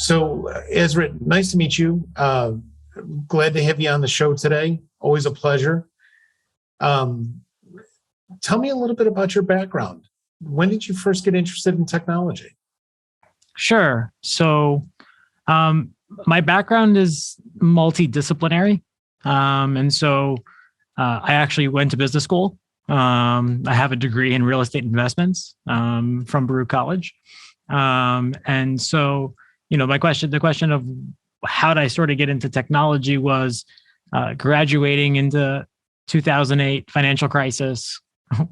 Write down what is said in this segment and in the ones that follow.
So, Azret, nice to meet you. Glad to have you on the show today. Always a pleasure. Um, Tell me a little bit about your background. When did you first get interested in technology? Sure. So, my background is multidisciplinary. I actually went to business school. I have a degree in real estate investments from Baruch College. The question of how did I sort of get into technology was graduating into 2008 financial crisis,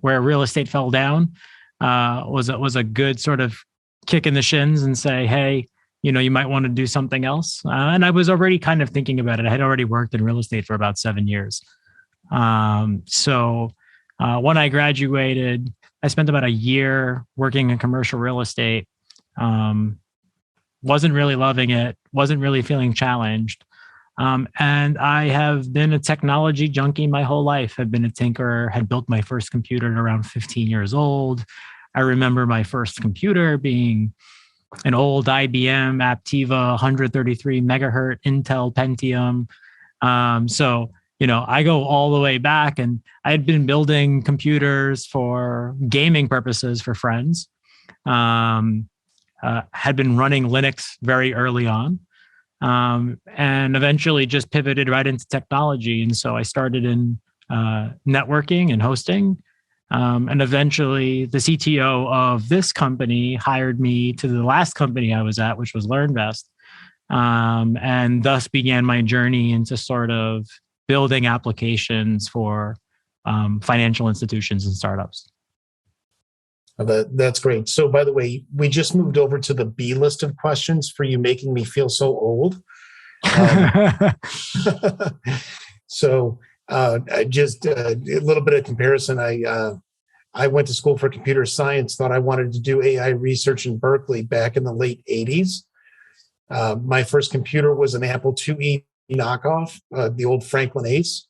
where real estate fell down, was a good sort of kick in the shins and say, hey, you might want to do something else. And I was already kind of thinking about it. I had already worked in real estate for about 7 years. When I graduated, I spent about a year working in commercial real estate. Wasn't really loving it, wasn't really feeling challenged. And I have been a technology junkie my whole life. I've been a tinkerer, had built my first computer at around 15 years old. I remember my first computer being an old IBM Aptiva 133 megahertz Intel Pentium. I go all the way back, and I had been building computers for gaming purposes for friends. Had been running Linux very early on, and eventually just pivoted right into technology. And so I started in networking and hosting. And eventually the CTO of this company hired me to the last company I was at, which was LearnVest. And thus began my journey into sort of building applications for financial institutions and startups. That's great. So, by the way, we just moved over to the B list of questions for you making me feel so old. So, just a little bit of comparison. I went to school for computer science, thought I wanted to do AI research in Berkeley back in the late 80s. My first computer was an Apple IIe knockoff, the old Franklin Ace.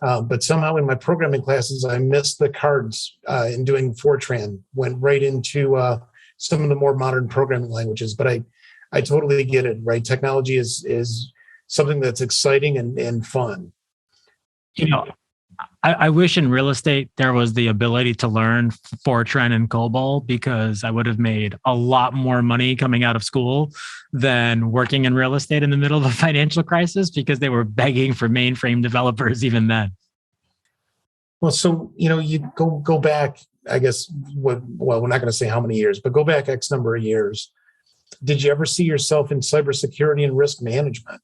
But somehow in my programming classes, I missed the cards in doing Fortran, went right into some of the more modern programming languages. But I totally get it, right? Technology is something that's exciting and fun. I wish in real estate there was the ability to learn Fortran and COBOL, because I would have made a lot more money coming out of school than working in real estate in the middle of a financial crisis, because they were begging for mainframe developers even then. Well, so, you go back, I guess, we're not going to say how many years, but go back X number of years. Did you ever see yourself in cybersecurity and risk management?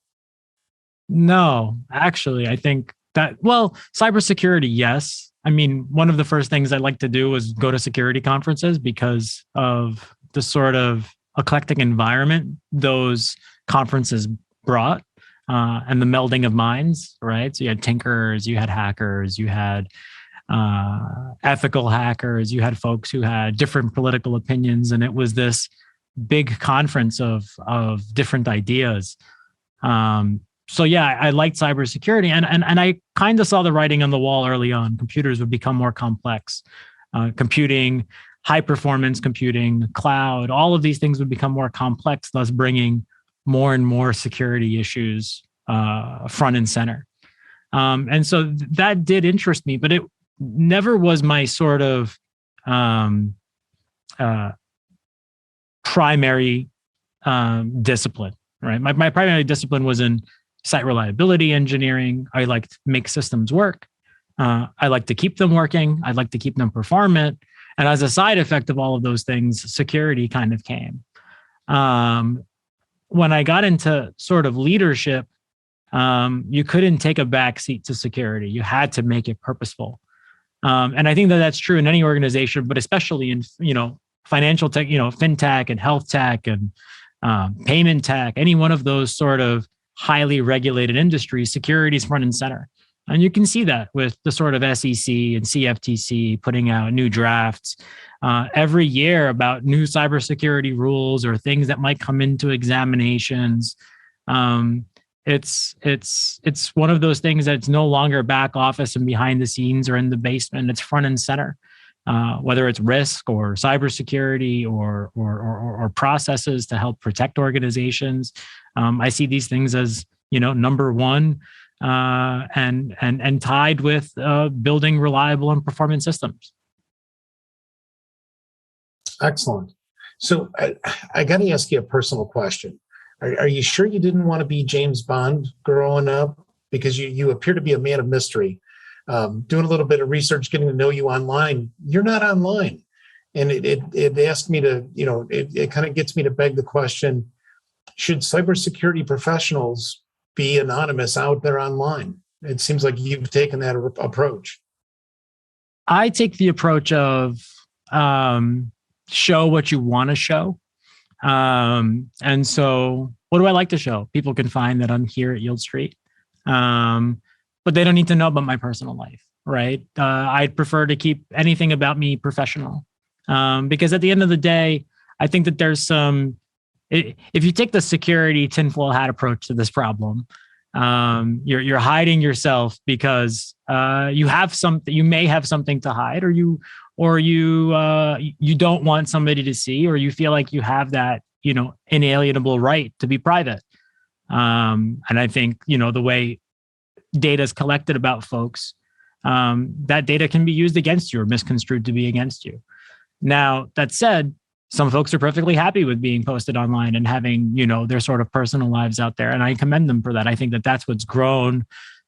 No, actually, I think cybersecurity, yes. I mean, one of the first things I like to do was go to security conferences because of the sort of eclectic environment those conferences brought, and the melding of minds, right? So you had tinkerers, you had hackers, you had ethical hackers, you had folks who had different political opinions, and it was this big conference of different ideas. So yeah, I liked cybersecurity, and I kind of saw the writing on the wall early on. Computers would become more complex. Computing, high performance computing, cloud, all of these things would become more complex, thus bringing more and more security issues front and center. And so that did interest me, but it never was my sort of primary discipline, right? My primary discipline was in site reliability engineering. I like to make systems work. I like to keep them working. I like to keep them performant. And as a side effect of all of those things, security kind of came. When I got into sort of leadership, you couldn't take a backseat to security. You had to make it purposeful. And I think that that's true in any organization, but especially in, financial tech, fintech and health tech and payment tech, any one of those sort of highly regulated industries, security is front and center. And you can see that with the sort of SEC and CFTC putting out new drafts every year about new cybersecurity rules or things that might come into examinations. It's one of those things that's no longer back office and behind the scenes or in the basement. It's front and center. whether it's risk or cybersecurity or processes to help protect organizations. I see these things as, number one, and tied with building reliable and performant systems. Excellent. So I got to ask you a personal question. Are you sure you didn't want to be James Bond growing up? Because you appear to be a man of mystery. Doing a little bit of research, getting to know you online, you're not online. And it asked me to, it kind of gets me to beg the question, should cybersecurity professionals be anonymous out there online? It seems like you've taken that approach. I take the approach of show what you want to show. And so what do I like to show? People can find that I'm here at Yieldstreet. But they don't need to know about my personal life, right? I'd prefer to keep anything about me professional. Because at the end of the day, I think that there's if you take the security tinfoil hat approach to this problem, you're hiding yourself because you may have something to hide, or you don't want somebody to see, or you feel like you have that, inalienable right to be private. And I think, the way data is collected about folks, that data can be used against you or misconstrued to be against you. Now, that said, some folks are perfectly happy with being posted online and having, their sort of personal lives out there. And I commend them for that. I think that that's what's grown.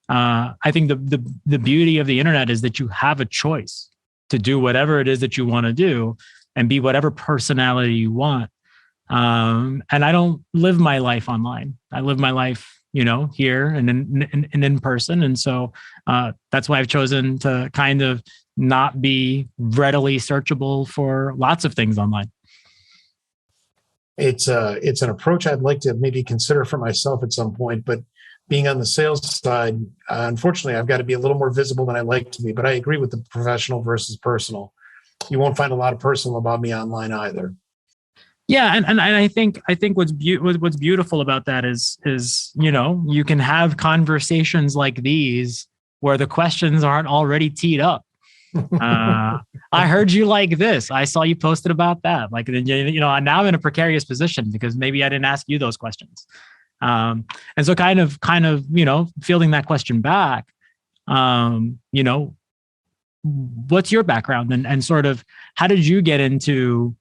I think the beauty of the internet is that you have a choice to do whatever it is that you want to do and be whatever personality you want. And I don't live my life online. I live my life, here and in person. And so that's why I've chosen to kind of not be readily searchable for lots of things online. It's an approach I'd like to maybe consider for myself at some point, but being on the sales side, unfortunately, I've got to be a little more visible than I like to be, but I agree with the professional versus personal. You won't find a lot of personal about me online either. Yeah, and I think what's beautiful about that is you can have conversations like these where the questions aren't already teed up. I heard you like this. I saw you posted about that. Like, now I'm in a precarious position because maybe I didn't ask you those questions. And so kind of fielding that question back, what's your background and sort of how did you get into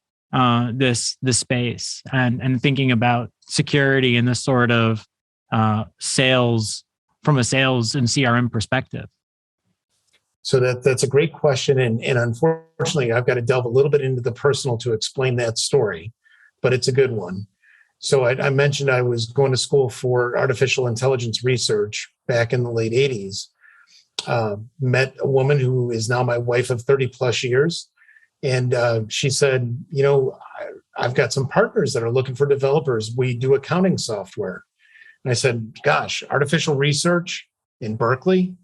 this space and thinking about security and this sort of sales from a sales and CRM perspective? So that's a great question. And unfortunately, I've got to delve a little bit into the personal to explain that story, but it's a good one. So I mentioned I was going to school for artificial intelligence research back in the late 80s. Met a woman who is now my wife of 30 plus years. And she said, I've got some partners that are looking for developers. We do accounting software. And I said, gosh, artificial research in Berkeley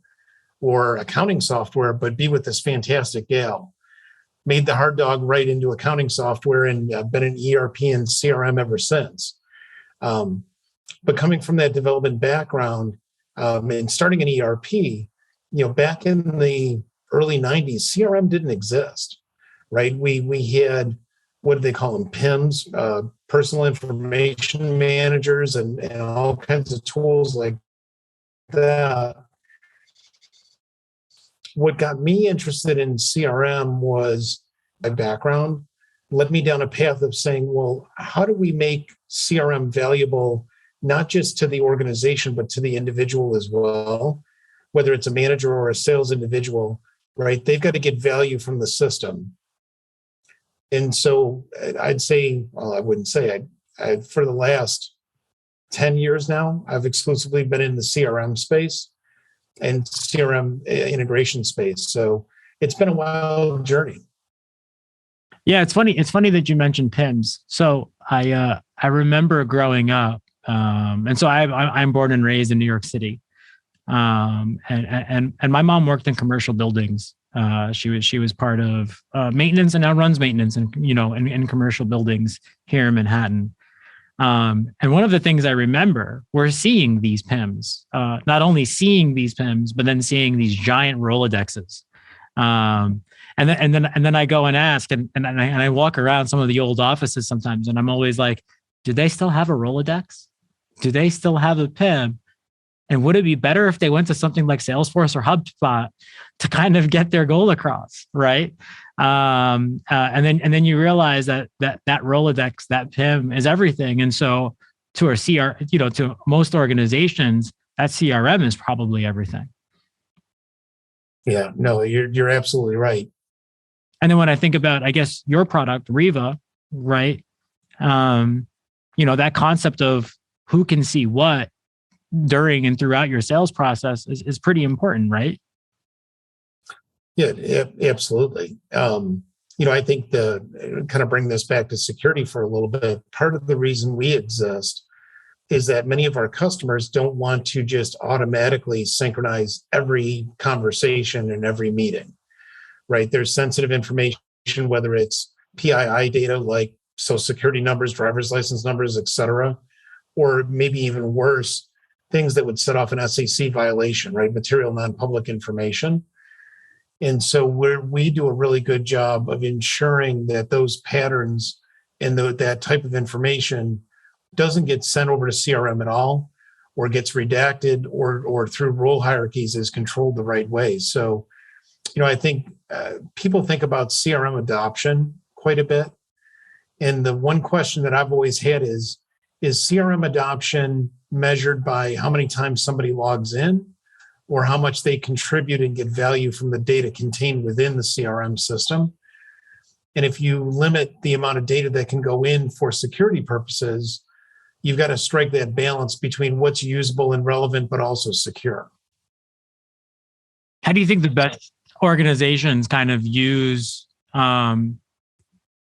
or accounting software, but be with this fantastic gal. Made the hard dog right into accounting software and been an ERP and CRM ever since. But coming from that development background and starting an ERP, back in the early 90s, CRM didn't exist. Right? We had, what do they call them? PIMs, personal information managers, and all kinds of tools like that. What got me interested in CRM was my background, led me down a path of saying, well, how do we make CRM valuable, not just to the organization, but to the individual as well? Whether it's a manager or a sales individual, right? They've got to get value from the system. And so I'd say, well, I wouldn't say, I for the last 10 years now, I've exclusively been in the CRM space and CRM integration space. So it's been a wild journey. Yeah, it's funny. It's funny that you mentioned PIMS. So I remember growing up, and so I'm born and raised in New York City, and my mom worked in commercial buildings. She was part of maintenance and now runs maintenance in commercial buildings here in Manhattan. And one of the things I remember were seeing these PIMs, not only seeing these PIMs, but then seeing these giant Rolodexes And then I go and ask, and I walk around some of the old offices sometimes, and I'm always like, do they still have a Rolodex? Do they still have a PIM? And would it be better if they went to something like Salesforce or HubSpot to kind of get their goal across, right? And then you realize that Rolodex, that PIM is everything. And so to most organizations, that CRM is probably everything. Yeah, no, you're absolutely right. And then when I think about, I guess, your product, Riva, right? That concept of who can see what during and throughout your sales process is pretty important, right? Yeah, absolutely. I think the kind of bring this back to security for a little bit. Part of the reason we exist is that many of our customers don't want to just automatically synchronize every conversation and every meeting, right? There's sensitive information, whether it's PII data like social security numbers, driver's license numbers, et cetera, or maybe even worse, things that would set off an SEC violation, right? Material non-public information. And so we do a really good job of ensuring that those patterns and that type of information doesn't get sent over to CRM at all, or gets redacted, or through role hierarchies is controlled the right way. So, I think people think about CRM adoption quite a bit. And the one question that I've always had is CRM adoption measured by how many times somebody logs in, or how much they contribute and get value from the data contained within the CRM system? And if you limit the amount of data that can go in for security purposes, you've got to strike that balance between what's usable and relevant, but also secure. How do you think the best organizations kind of use? One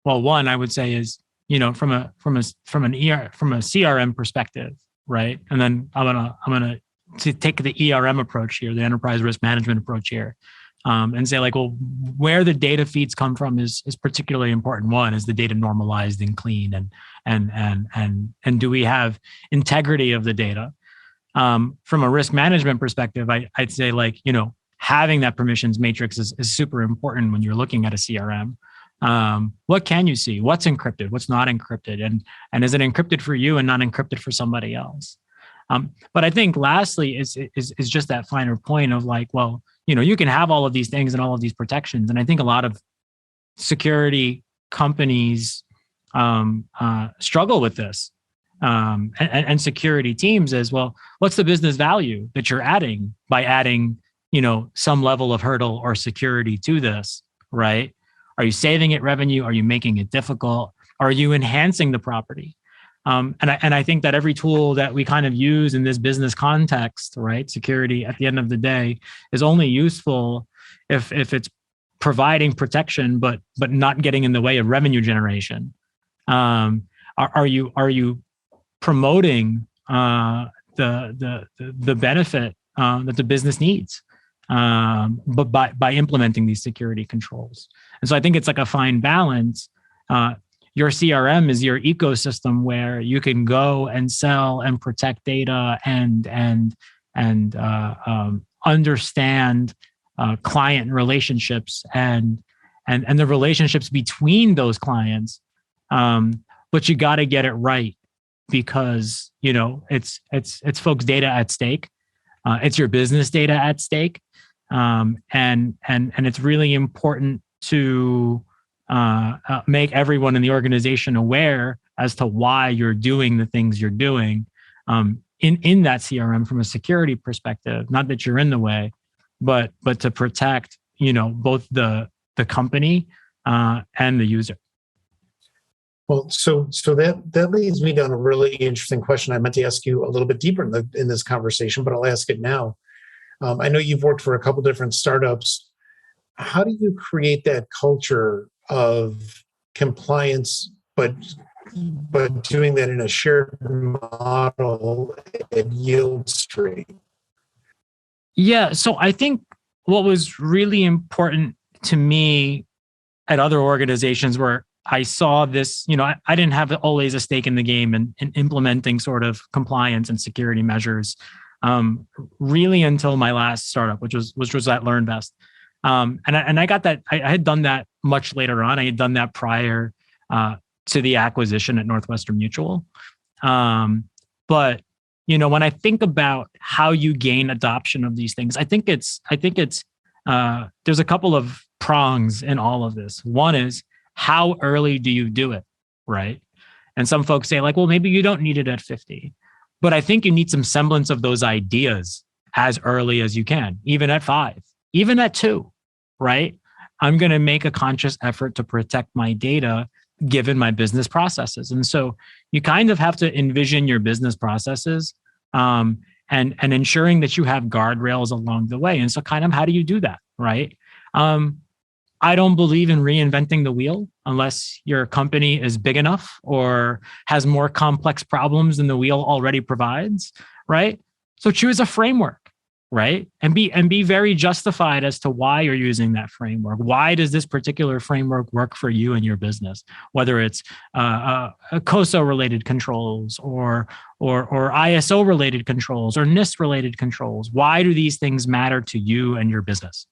I would say is, from a CRM perspective, right? And then I'm gonna to take the ERM approach here, the enterprise risk management approach here, and say like, well, where the data feeds come from is particularly important. One, is the data normalized and clean, and do we have integrity of the data? From a risk management perspective, I'd say like, having that permissions matrix is super important when you're looking at a CRM. What can you see? What's encrypted? What's not encrypted? And is it encrypted for you and not encrypted for somebody else? But I think lastly is just that finer point of like, well, you can have all of these things and all of these protections. And I think a lot of security companies struggle with this, and security teams as well. What's the business value that you're adding by adding, some level of hurdle or security to this, right? Are you saving it revenue? Are you making it difficult? Are you enhancing the property? And I think that every tool that we kind of use in this business context, right, security at the end of the day is only useful if it's providing protection, but not getting in the way of revenue generation. Are you promoting the benefit that the business needs, but by implementing these security controls? And so I think it's like a fine balance. Your CRM is your ecosystem where you can go and sell and protect data and understand client relationships and the relationships between those clients. But you got to get it right, because it's folks' data at stake. It's your business data at stake, and it's really important to make everyone in the organization aware as to why you're doing the things you're doing in that CRM from a security perspective. Not that you're in the way, but to protect both the company and the user. Well, so that leads me down a really interesting question. I meant to ask you a little bit deeper in this conversation, but I'll ask it now. I know you've worked for a couple different startups. How do you create that culture of compliance, but doing that in a shared model at Yieldstreet? Yeah, so I think what was really important to me at other organizations where I saw this, I didn't have always a stake in the game in implementing sort of compliance and security measures, really until my last startup, which was at LearnVest. And I got that. I had done that much later on. I had done that prior to the acquisition at Northwestern Mutual. But when I think about how you gain adoption of these things, I think it's there's a couple of prongs in all of this. One is, how early do you do it, right? And some folks say like, well, maybe you don't need it at 50, but I think you need some semblance of those ideas as early as you can, even at 5, even at 2, right? I'm going to make a conscious effort to protect my data given my business processes. And so you kind of have to envision your business processes and ensuring that you have guardrails along the way. And so kind of how do you do that, right? I don't believe in reinventing the wheel unless your company is big enough or has more complex problems than the wheel already provides, right? So choose a framework, right? And be very justified as to why you're using that framework. Why does this particular framework work for you and your business? Whether it's COSO related controls or ISO related controls or NIST related controls. Why do these things matter to you and your business?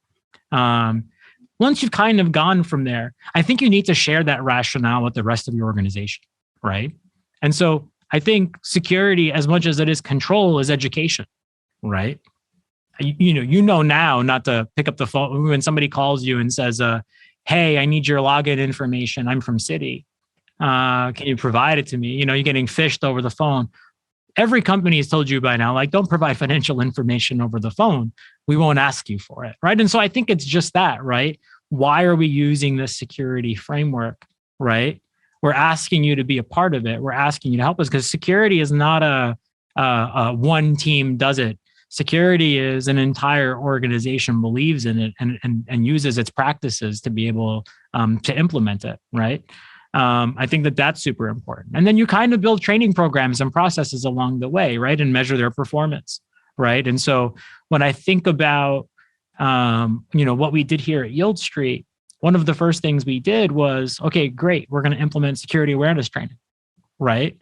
Once you've kind of gone from there, I think you need to share that rationale with the rest of your organization, right? And so I think security, as much as it is control, is education, right? You know now not to pick up the phone when somebody calls you and says, hey, I need your login information. I'm from Citi. Can you provide it to me? You're getting phished over the phone. Every company has told you by now, like, don't provide financial information over the phone. We won't ask you for it, right? And so I think it's just that, right? Why are we using this security framework, right? We're asking you to be a part of it. We're asking you to help us because security is not a one team does it. Security is an entire organization believes in it and uses its practices to be able to implement it, right? I think that's super important. And then you kind of build training programs and processes along the way, right? And measure their performance, right? And so when I think about, what we did here at Yieldstreet, one of the first things we did was, okay, great, we're going to implement security awareness training, right?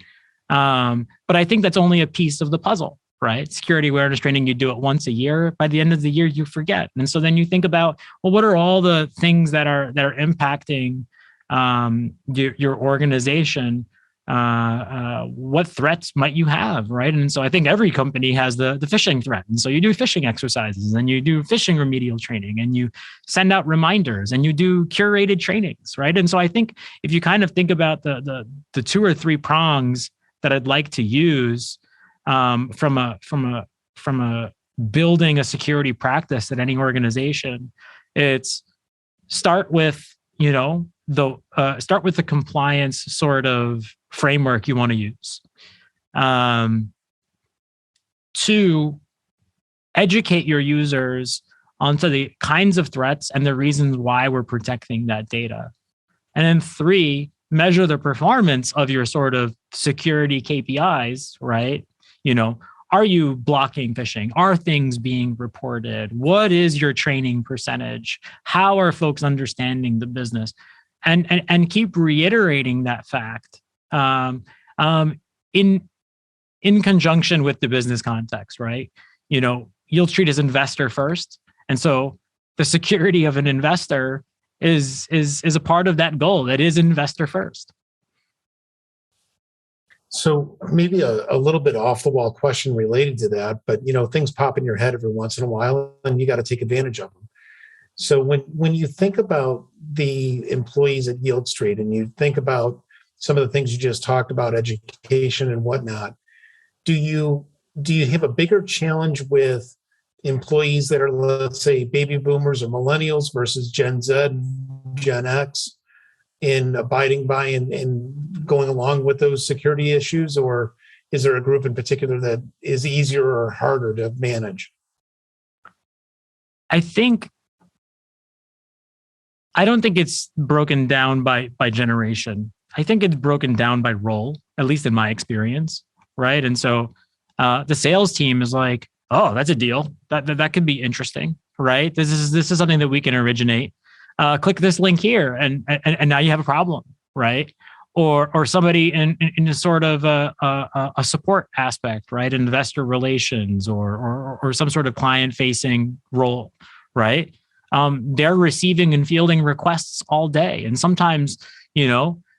But I think that's only a piece of the puzzle, right? Security awareness training, you do it once a year. By the end of the year, you forget. And so then you think about, well, what are all the things that are impacting your organization? What threats might you have, right? And so I think every company has the phishing threat. And so you do phishing exercises and you do phishing remedial training and you send out reminders and you do curated trainings, right? And so I think if you kind of think about the 2 or 3 prongs that I'd like to use from a building a security practice at any organization, it's start with the compliance sort of framework you want to use. 2, educate your users onto the kinds of threats and the reasons why we're protecting that data. And then 3, measure the performance of your sort of security KPIs, right? Are you blocking phishing? Are things being reported? What is your training percentage? How are folks understanding the business? And keep reiterating that fact in conjunction with the business context, right? Yieldstreet is investor first, and so the security of an investor is a part of that goal. That is investor first. So maybe a little bit off the wall question related to that, but things pop in your head every once in a while, and you got to take advantage of them. So when you think about the employees at Yieldstreet and you think about some of the things you just talked about, education and whatnot, do you have a bigger challenge with employees that are, let's say, baby boomers or millennials versus Gen Z, Gen X, in abiding by and going along with those security issues? Or is there a group in particular that is easier or harder to manage? I don't think it's broken down by generation. I think it's broken down by role, at least in my experience, right? And so the sales team is like, oh, that's a deal. That could be interesting, right? This is something that we can originate. Click this link here, and now you have a problem, right? Or somebody in a sort of a support aspect, right? Investor relations or some sort of client facing role, right? they're receiving and fielding requests all day. And sometimes,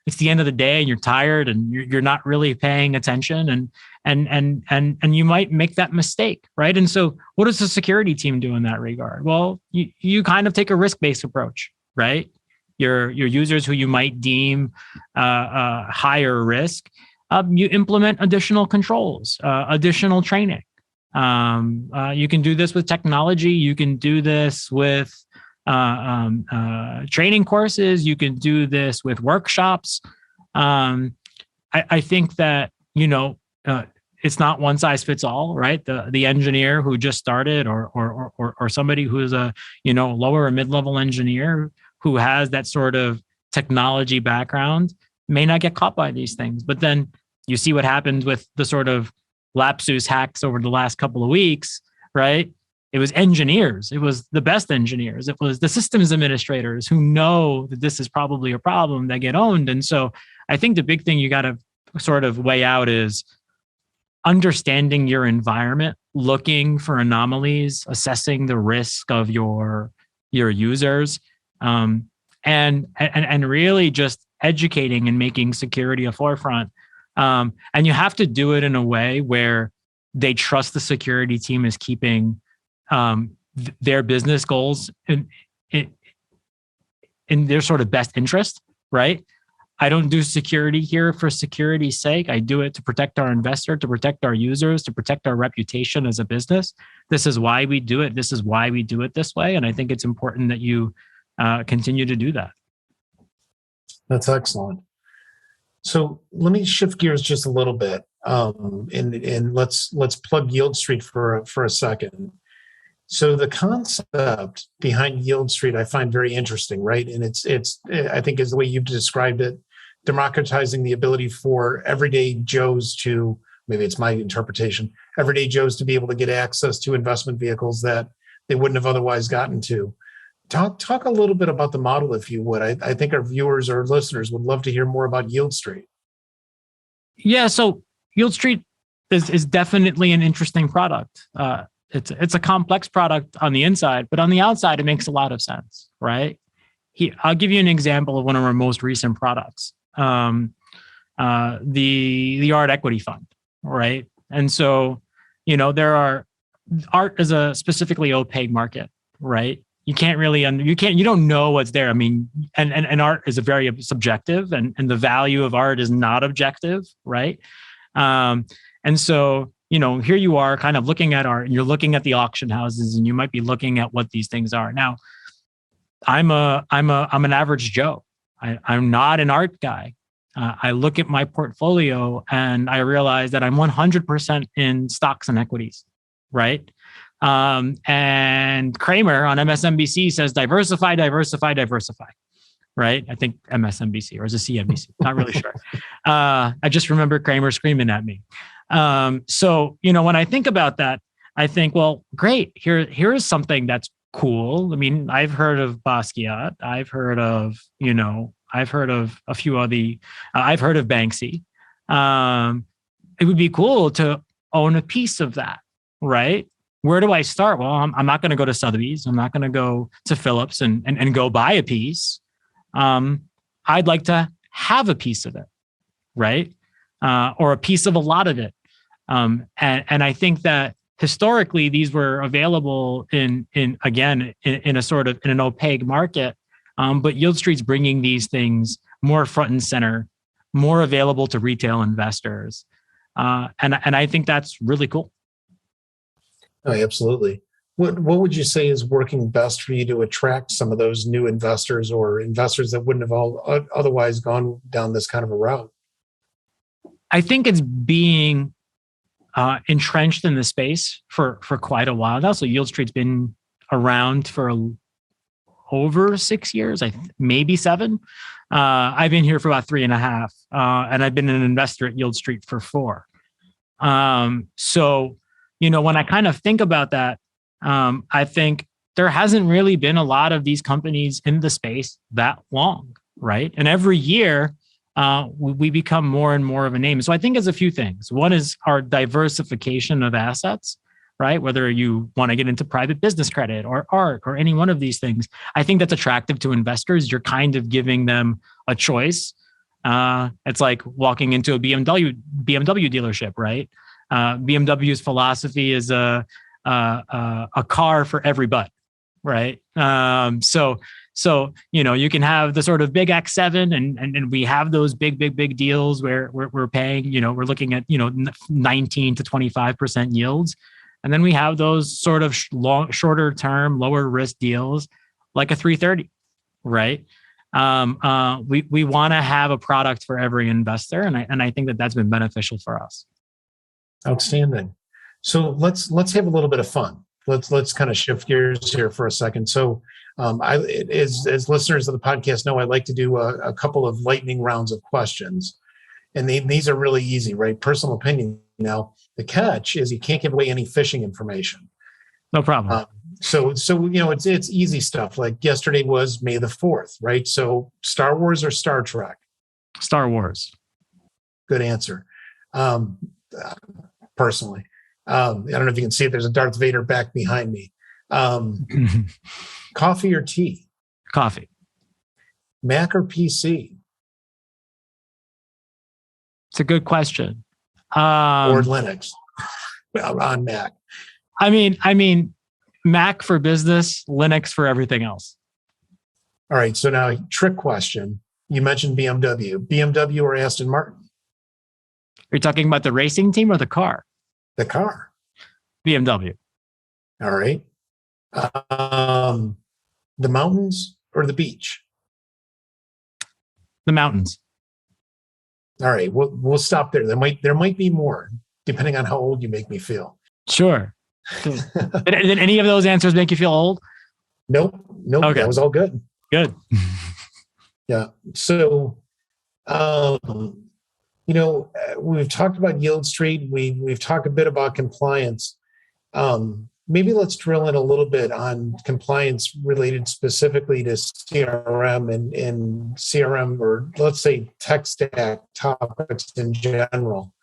it's the end of the day and you're tired and you're not really paying attention and you might make that mistake, right? And so what does the security team do in that regard? Well, you kind of take a risk-based approach, right? Your users who you might deem higher risk, you implement additional controls, additional training. You can do this with technology. You can do this with training courses. You can do this with workshops. I think that, it's not one size fits all, right? The engineer who just started or somebody who is a, lower or mid-level engineer who has that sort of technology background may not get caught by these things. But then you see what happened with the sort of lapsus hacks over the last couple of weeks, right? It was engineers. It was the best engineers. It was the systems administrators who know that this is probably a problem that get owned. And so I think the big thing you got to sort of weigh out is understanding your environment, looking for anomalies, assessing the risk of your users, and really just educating and making security a forefront. And you have to do it in a way where they trust the security team is keeping their business goals in their sort of best interest, right? I don't do security here for security's sake. I do it to protect our investor, to protect our users, to protect our reputation as a business. This is why we do it. This is why we do it this way. And I think it's important that you continue to do that. That's excellent. So let me shift gears just a little bit, and let's plug Yieldstreet for a second. So the concept behind Yieldstreet I find very interesting, right? And it's I think is the way you've described it, democratizing the ability for everyday Joes to, maybe it's my interpretation, everyday Joes to be able to get access to investment vehicles that they wouldn't have otherwise gotten to. Talk a little bit about the model, if you would. I think our viewers or listeners would love to hear more about Yieldstreet. Yeah, so Yieldstreet is definitely an interesting product. It's a complex product on the inside, but on the outside, it makes a lot of sense, right? I'll give you an example of one of our most recent products, the Art Equity Fund, right? And so, art is a specifically opaque market, right? You can't really, you don't know what's there. I mean, and art is a very subjective, and the value of art is not objective, right? And so, here you are kind of looking at art, and you're looking at the auction houses, and you might be looking at what these things are. Now, I'm an average Joe. I'm not an art guy. I look at my portfolio and I realize that I'm 100% in stocks and equities, right? And Kramer on MSNBC says, diversify, diversify, diversify, right? I think MSNBC, or is it CNBC? Not really sure. I just remember Kramer screaming at me. So, when I think about that, I think, well, great. Here is something that's cool. I mean, I've heard of Basquiat. I've heard of a few of I've heard of Banksy. It would be cool to own a piece of that, right? Where do I start? Well, I'm not going to go to Sotheby's. I'm not going to go to Phillips and go buy a piece. I'd like to have a piece of it, right? Or a piece of a lot of it. And I think that historically these were available in a sort of in an opaque market. But Yieldstreet's bringing these things more front and center, more available to retail investors. And I think that's really cool. Oh, absolutely. What would you say is working best for you to attract some of those new investors or investors that wouldn't have otherwise gone down this kind of a route? I think it's being entrenched in the space for quite a while now. So Yieldstreet's been around for over 6 years, maybe 7. I've been here for about 3.5, and I've been an investor at Yieldstreet for 4. So, when I kind of think about that, I think there hasn't really been a lot of these companies in the space that long, right? And every year, we become more and more of a name. So I think it's a few things. One is our diversification of assets. right? Whether you want to get into private business credit or art or any one of these things, I think that's attractive to investors. You're kind of giving them a choice. It's like walking into a BMW dealership, right? BMW's philosophy is a car for every butt, right? So you can have the sort of big X7, and we have those big deals where we're paying, we're looking at 19 to 25% yields, and then we have those sort of shorter term, lower risk deals like a 330, right? We want to have a product for every investor, and I think that that's been beneficial for us. Outstanding. So let's have a little bit of fun. Let's kind of shift gears here for a second. So as listeners of the podcast know, I like to do a couple of lightning rounds of questions, and these are really easy, right? Personal opinion. Now the catch is you can't give away any phishing information. No problem. So it's easy stuff. Like yesterday was May the 4th, right? So Star Wars or Star Trek? Star Wars. Good answer. Personally, I don't know if you can see it. There's a Darth Vader back behind me. Coffee or tea? Coffee. Mac or PC? It's a good question. Or Linux on Mac? I mean, Mac for business, Linux for everything else. All right. So now, trick question. You mentioned BMW or Aston Martin? Are you talking about the racing team or the car? The car. BMW. All right. The mountains or the beach? The mountains. All right. We'll stop there. There might be more, depending on how old you make me feel. Sure. Did any of those answers make you feel old? Nope. Okay. That was all good. Good. Yeah. So, we've talked about Yieldstreet. We've talked a bit about compliance. Maybe let's drill in a little bit on compliance related specifically to CRM and CRM, or let's say tech stack topics in general.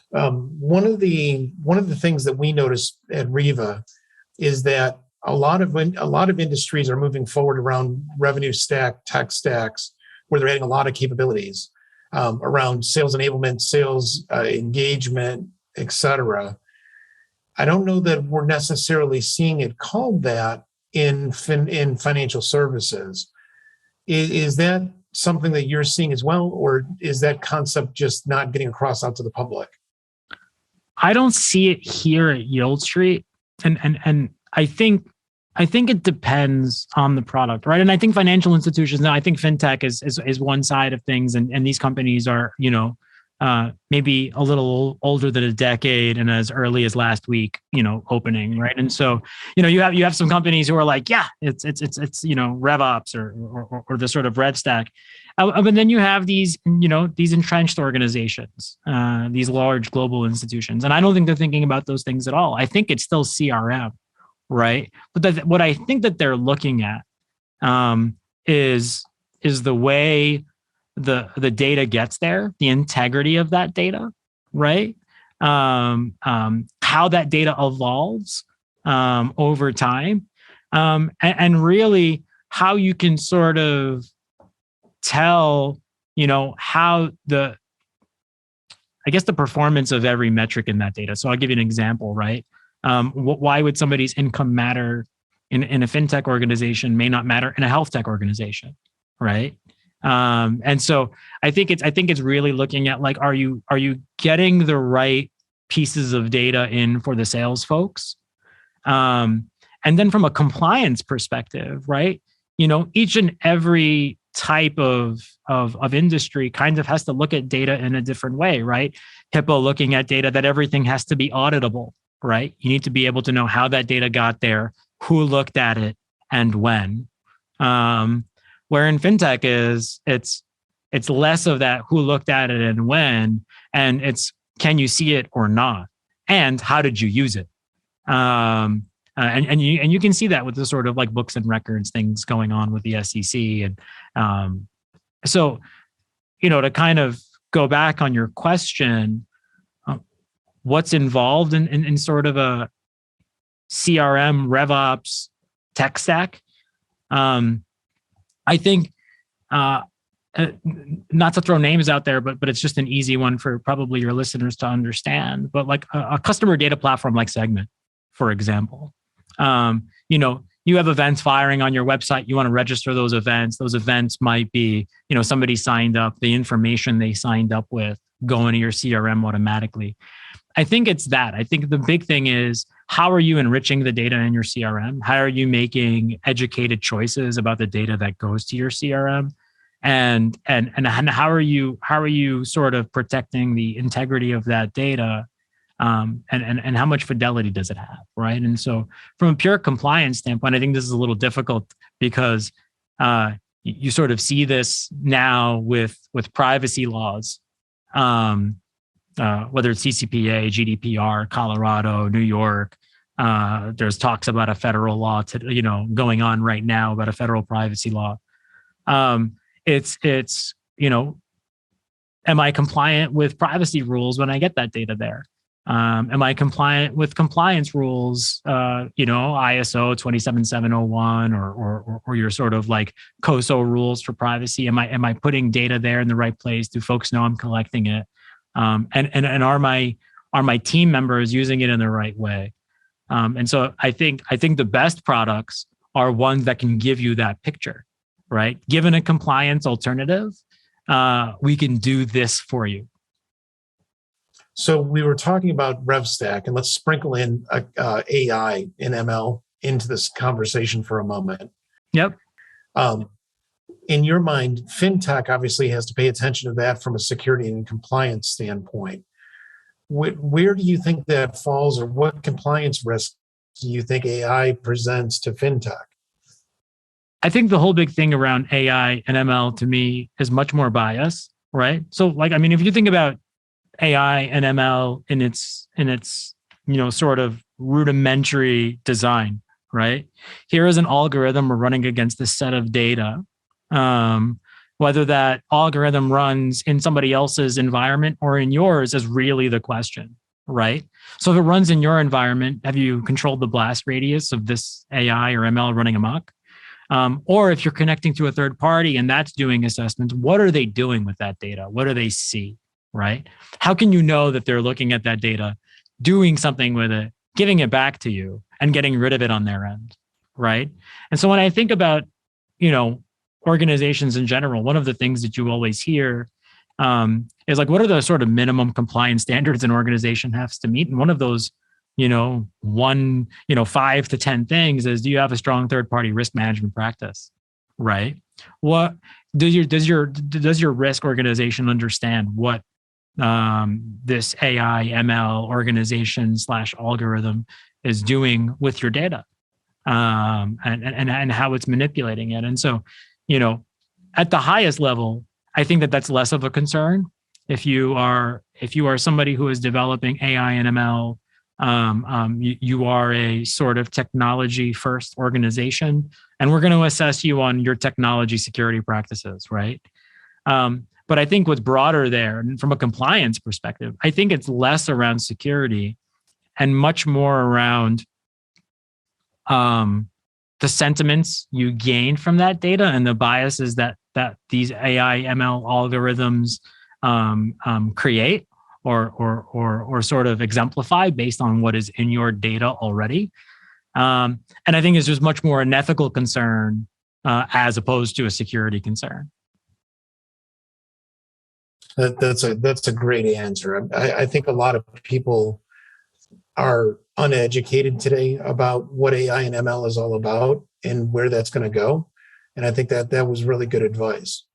One of the things that we notice at Riva is that a lot of industries are moving forward around revenue stack, tech stacks, where they're adding a lot of capabilities around sales enablement, sales engagement, et cetera. I don't know that we're necessarily seeing it called that in financial services. Is that something that you're seeing as well, or is that concept just not getting across out to the public? I don't see it here at Yieldstreet, and I think it depends on the product, right? And I think financial institutions now, I think fintech is one side of things, and these companies are maybe a little older than a decade and as early as last week, opening, right? And so you have some companies who are like, yeah, it's RevOps or the sort of red stack. But then you have these entrenched organizations, these large global institutions. And I don't think they're thinking about those things at all. I think it's still CRM, right? But what I think that they're looking at is the way the data gets there, the integrity of that data, right? How that data evolves over time, and really how you can sort of tell, how the performance of every metric in that data. So I'll give you an example, right? Why would somebody's income matter in a fintech organization may not matter in a health tech organization, right? And so I think it's really looking at, like, are you getting the right pieces of data in for the sales folks? And then from a compliance perspective, right? Each and every type of industry kind of has to look at data in a different way, right? HIPAA looking at data that everything has to be auditable, right? You need to be able to know how that data got there, who looked at it, and when. Where in fintech it's less of that who looked at it and when, and it's can you see it or not, and how did you use it? And you can see that with the sort of like books and records things going on with the SEC, and so to kind of go back on your question, what's involved in sort of CRM, RevOps, tech stack. I think, not to throw names out there, but it's just an easy one for probably your listeners to understand. But like a customer data platform like Segment, for example, you have events firing on your website. You want to register those events. Those events might be, somebody signed up, the information they signed up with going to your CRM automatically. I think it's that. I think the big thing is, how are you enriching the data in your CRM? How are you making educated choices about the data that goes to your CRM? And how are you sort of protecting the integrity of that data? And how much fidelity does it have, right? And so from a pure compliance standpoint, I think this is a little difficult because you sort of see this now with privacy laws, whether it's CCPA, GDPR, Colorado, New York. There's talks about a federal law going on right now about a federal privacy law. It's am I compliant with privacy rules when I get that data there? Am I compliant with compliance rules, ISO 27701 or your sort of like COSO rules for privacy? Am I putting data there in the right place? Do folks know I'm collecting it? And are my team members using it in the right way? And so I think the best products are ones that can give you that picture, right? Given a compliance alternative, we can do this for you. So we were talking about RevStack, and let's sprinkle in AI and ML into this conversation for a moment. Yep. In your mind, Fintech obviously has to pay attention to that from a security and compliance standpoint. Where do you think that falls, or what compliance risks do you think AI presents to Fintech? I think the whole big thing around AI and ML to me is much more bias, right? So if you think about AI and ML in its sort of rudimentary design, right? Here is an algorithm we're running against this set of data. Whether that algorithm runs in somebody else's environment or in yours is really the question, right? So if it runs in your environment, have you controlled the blast radius of this AI or ML running amok? Or if you're connecting to a third party and that's doing assessments, what are they doing with that data? What do they see, right? How can you know that they're looking at that data, doing something with it, giving it back to you, and getting rid of it on their end, right? And so when I think about, organizations in general, one of the things that you always hear is like, what are the sort of minimum compliance standards an organization has to meet? And one of those, 5 to 10 things is, do you have a strong third-party risk management practice, right? What does your risk organization understand what this AI ML organization / algorithm is doing with your data, and how it's manipulating it? And so, at the highest level, I think that that's less of a concern. If you are somebody who is developing AI and ML, you are a sort of technology first organization, and we're going to assess you on your technology security practices, right? But I think what's broader there, and from a compliance perspective, I think it's less around security and much more around the sentiments you gain from that data and the biases that these AI ML algorithms create or sort of exemplify based on what is in your data already. And I think it's just much more an ethical concern as opposed to a security concern. That's a great answer. I think a lot of people are uneducated today about what AI and ML is all about and where that's going to go. And I think that was really good advice.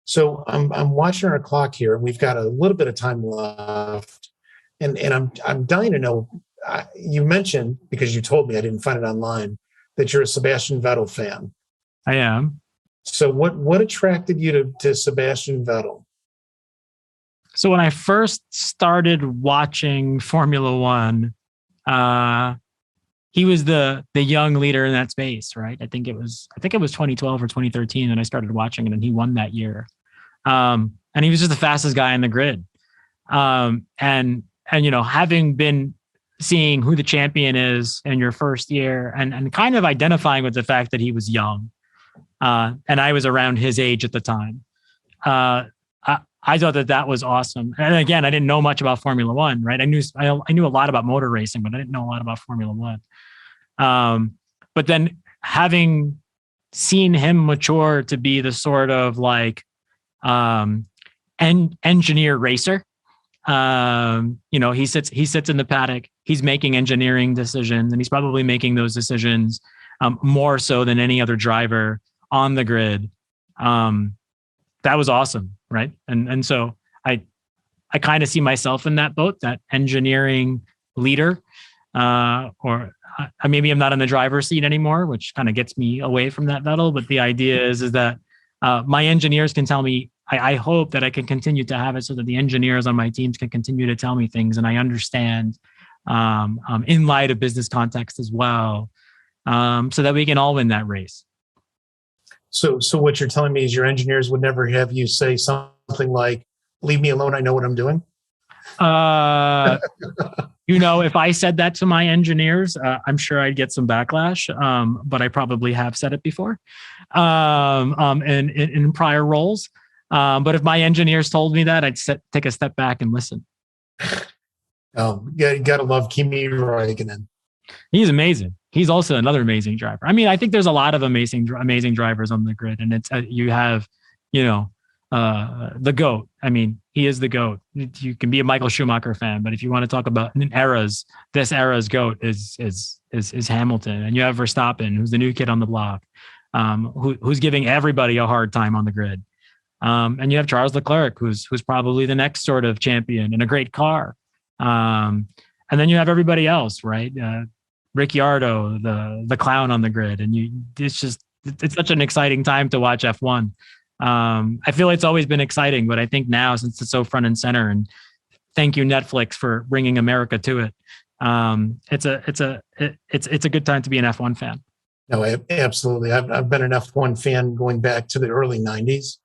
So I'm watching our clock here. We've got a little bit of time left, and I'm dying to know. You mentioned, because you told me, I didn't find it online, that you're a Sebastian Vettel fan. I am. So what attracted you to Sebastian Vettel? So when I first started watching Formula One, he was the young leader in that space, right? I think it was 2012 or 2013 that I started watching it, and he won that year. And he was just the fastest guy on the grid. And having been seeing who the champion is in your first year and kind of identifying with the fact that he was young. And I was around his age at the time. I thought that was awesome. And again, I didn't know much about Formula One, right? I knew a lot about motor racing, but I didn't know a lot about Formula One. But then having seen him mature to be the sort of like engineer racer, he sits in the paddock, he's making engineering decisions, and he's probably making those decisions more so than any other driver on the grid. That was awesome, right? And so I kind of see myself in that boat, that engineering leader, or maybe I'm not in the driver's seat anymore, which kind of gets me away from that battle. But the idea is that my engineers can tell me. I hope that I can continue to have it so that the engineers on my teams can continue to tell me things, and I understand in light of business context as well, so that we can all win that race. So what you're telling me is your engineers would never have you say something like, "Leave me alone. I know what I'm doing." If I said that to my engineers, I'm sure I'd get some backlash. But I probably have said it before, in prior roles. But if my engineers told me that, I'd take a step back and listen. You gotta love Kimi Räikkönen. He's amazing. He's also another amazing driver. I mean, I think there's a lot of amazing drivers on the grid, and it's you have, the GOAT. I mean, he is the GOAT. You can be a Michael Schumacher fan, but if you want to talk about eras, this era's GOAT is Hamilton, and you have Verstappen, who's the new kid on the block, who's giving everybody a hard time on the grid. And you have Charles Leclerc, who's probably the next sort of champion in a great car. And then you have everybody else, right? Ricciardo, the clown on the grid. And it's such an exciting time to watch F1. I feel it's always been exciting, but I think now, since it's so front and center, and thank you Netflix for bringing America to it, it's a good time to be an F1 fan. No, absolutely. I've been an F1 fan going back to the early 90s.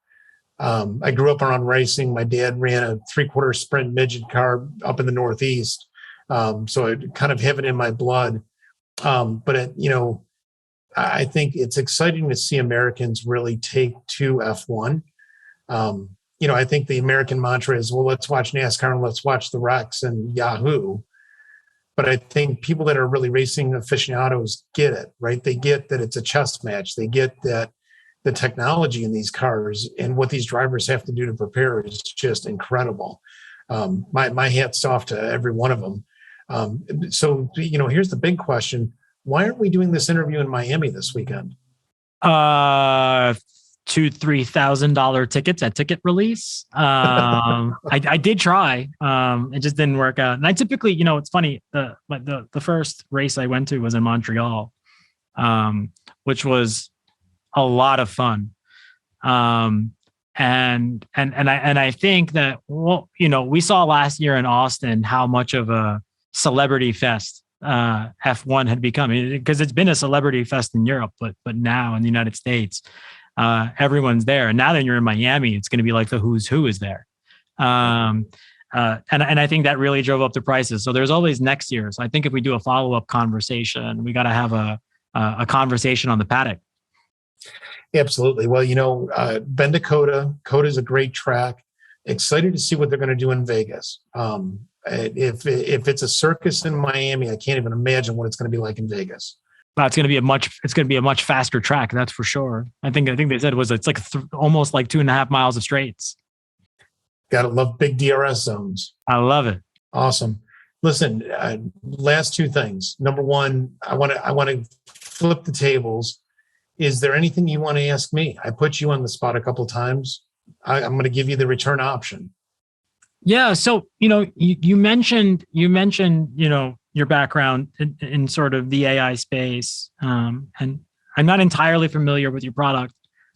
I grew up around racing. My dad ran a 3/4 sprint midget car up in the Northeast. So I kind of have it in my blood. But I think it's exciting to see Americans really take to F1. I think the American mantra is, well, let's watch NASCAR and let's watch the Rex and Yahoo. But I think people that are really racing aficionados get it, right? They get that it's a chess match. They get that the technology in these cars and what these drivers have to do to prepare is just incredible. My hat's off to every one of them. So here's the big question. Why aren't we doing this interview in Miami this weekend? $2,000-$3,000 tickets at ticket release. I did try. It just didn't work out. And I typically, it's funny. The first race I went to was in Montreal, which was a lot of fun. And I think that, we saw last year in Austin how much of a celebrity fest F1 had become, because it's been a celebrity fest in Europe, but now in the United States, everyone's there. And now that you're in Miami, it's going to be like the who's who is there. And I think that really drove up the prices. So there's always next year. So I think if we do a follow-up conversation, we got to have a conversation on the paddock. Absolutely. Well, been to Coda. Coda is a great track. Excited to see what they're going to do in Vegas. If it's a circus in Miami, I can't even imagine what it's going to be like in Vegas. It's going to be a much faster track. That's for sure. I think they said it's like almost like 2.5 miles of straights. Gotta love big DRS zones. I love it. Awesome. Listen, last two things. Number one, I want to flip the tables. Is there anything you want to ask me? I put you on the spot a couple of times. I'm going to give you the return option. Yeah. So, you mentioned, your background in sort of the AI space. And I'm not entirely familiar with your product.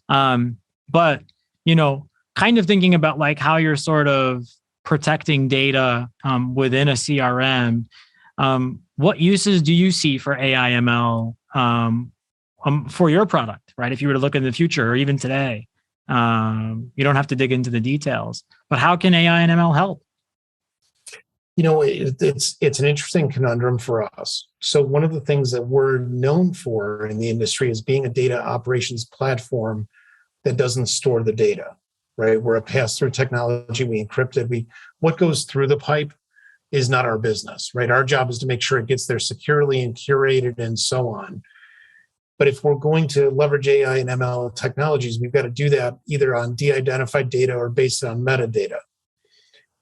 But, kind of thinking about like how you're sort of protecting data within a CRM. What uses do you see for AI ML for your product, right? If you were to look in the future or even today, you don't have to dig into the details, but how can AI and ML help? It's an interesting conundrum for us. So one of the things that we're known for in the industry is being a data operations platform that doesn't store the data, right? We're a pass-through technology. We encrypt it. What goes through the pipe is not our business, right? Our job is to make sure it gets there securely and curated and so on. But if we're going to leverage AI and ML technologies, we've got to do that either on de-identified data or based on metadata,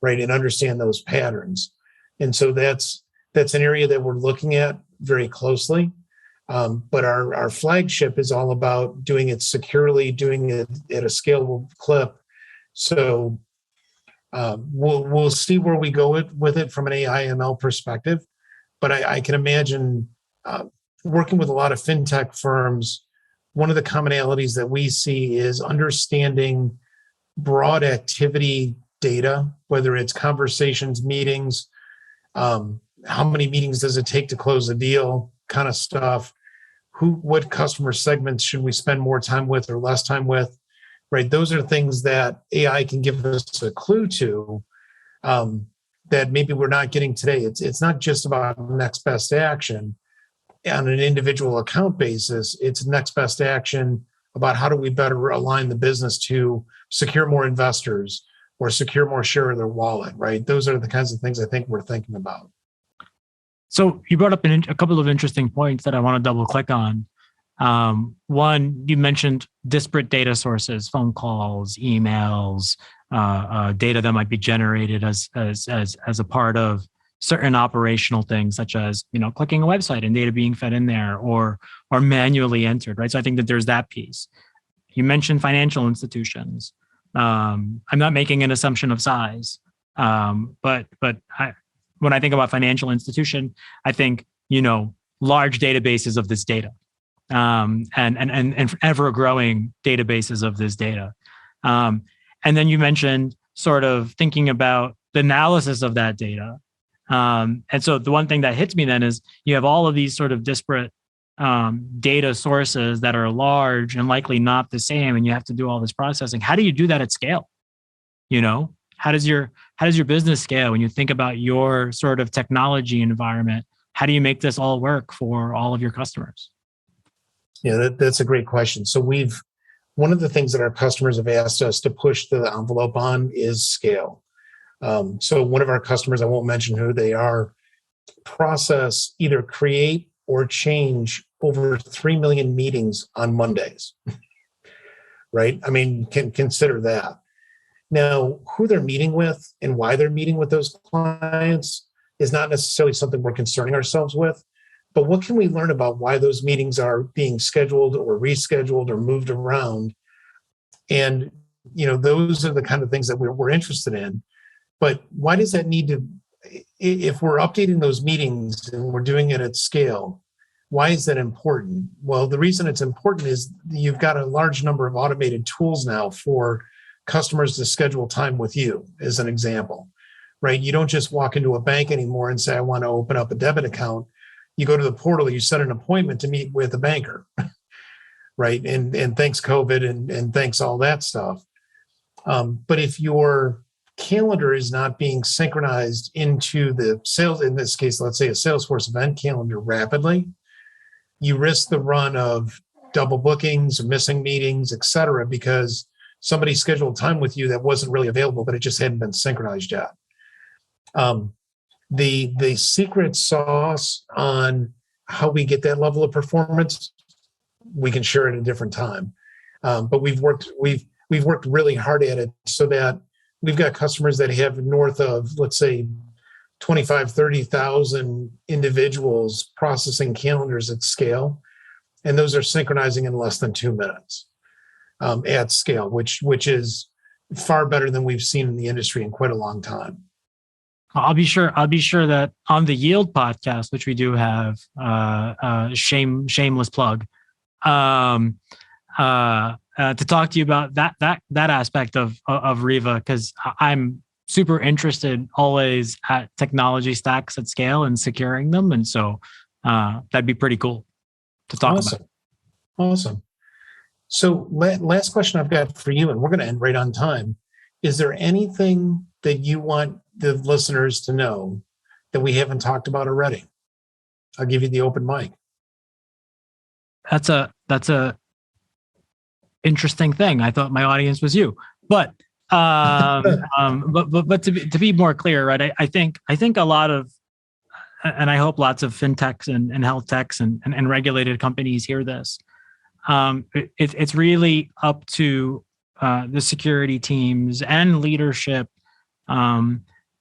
right? And understand those patterns. And so that's an area that we're looking at very closely. But our flagship is all about doing it securely, doing it at a scalable clip. So we'll see where we go with it from an AI ML perspective. But I can imagine working with a lot of fintech firms, one of the commonalities that we see is understanding broad activity data, whether it's conversations, meetings, how many meetings does it take to close a deal, kind of stuff. What customer segments should we spend more time with or less time with, right? Those are things that AI can give us a clue to that maybe we're not getting today. It's not just about next best action on an individual account basis. It's next best action about how do we better align the business to secure more investors or secure more share of their wallet, right? Those are the kinds of things I think we're thinking about. So you brought up a couple of interesting points that I want to double click on. One, you mentioned disparate data sources, phone calls, emails, data that might be generated as a part of certain operational things, such as clicking a website and data being fed in there or manually entered, right? So I think that there's that piece. You mentioned financial institutions. I'm not making an assumption of size, but when I think about financial institution, I think large databases of this data, and ever growing databases of this data, and then you mentioned sort of thinking about the analysis of that data. And so the one thing that hits me then is you have all of these sort of disparate data sources that are large and likely not the same, and you have to do all this processing. How do you do that at scale? How does your business scale when you think about your sort of technology environment? How do you make this all work for all of your customers? Yeah, that's a great question. So one of the things that our customers have asked us to push the envelope on is scale. So one of our customers, I won't mention who they are, process either create or change over 3 million meetings on Mondays, right? I mean, can consider that. Now, who they're meeting with and why they're meeting with those clients is not necessarily something we're concerning ourselves with, but what can we learn about why those meetings are being scheduled or rescheduled or moved around? And, those are the kind of things that we're interested in. But why does that need to, if we're updating those meetings and we're doing it at scale, why is that important? Well, the reason it's important is you've got a large number of automated tools now for customers to schedule time with you, as an example, right? You don't just walk into a bank anymore and say, I want to open up a debit account. You go to the portal, you set an appointment to meet with a banker, right? And thanks COVID and thanks all that stuff. But if your calendar is not being synchronized into the sales, in this case, let's say a Salesforce event calendar rapidly, you risk the run of double bookings, missing meetings, et cetera, because somebody scheduled time with you that wasn't really available, but it just hadn't been synchronized yet. The secret sauce on how we get that level of performance, we can share at a different time. But we've worked really hard at it so that we've got customers that have north of, let's say, 25, 30,000 individuals processing calendars at scale. And those are synchronizing in less than 2 minutes at scale, which is far better than we've seen in the industry in quite a long time. I'll be sure that on the Yield podcast, which we do have, shameless plug, to talk to you about that aspect of Riva, because I'm super interested always at technology stacks at scale and securing them, and so that'd be pretty cool to talk about. Awesome. So last question I've got for you, and we're going to end right on time. Is there anything that you want the listeners to know that we haven't talked about already? I'll give you the open mic. That's a interesting thing. I thought my audience was you, but but to be more clear, right? I think a lot of, and I hope lots of fintechs and health techs and regulated companies hear this. It's really up to the security teams and leadership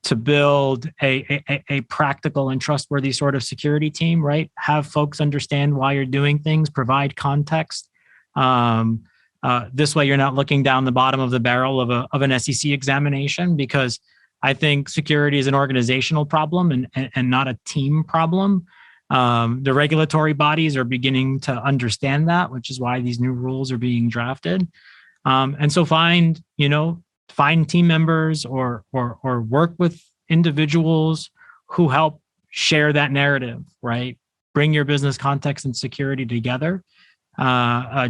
to build a practical and trustworthy sort of security team, right? Have folks understand why you're doing things, provide context. This way, you're not looking down the bottom of the barrel of an SEC examination, because I think security is an organizational problem and not a team problem. The regulatory bodies are beginning to understand that, which is why these new rules are being drafted. And so find team members or work with individuals who help share that narrative, right? Bring your business context and security together.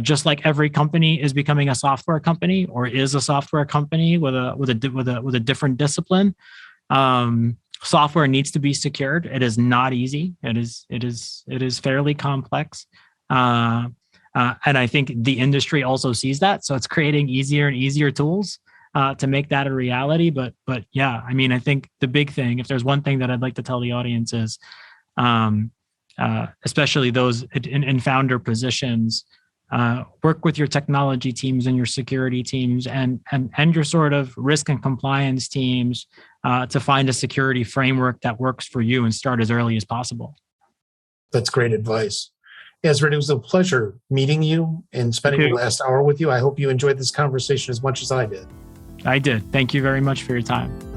Just like every company is becoming a software company or is a software company with a different discipline. Software needs to be secured. It is not easy. It is fairly complex. And I think the industry also sees that. So it's creating easier and easier tools to make that a reality. But yeah, I mean, I think the big thing, if there's one thing that I'd like to tell the audience is, especially those in founder positions, work with your technology teams and your security teams and your sort of risk and compliance teams to find a security framework that works for you and start as early as possible. That's great advice. Azret, it was a pleasure meeting you and spending the last hour with you. I hope you enjoyed this conversation as much as I did. I did. Thank you very much for your time.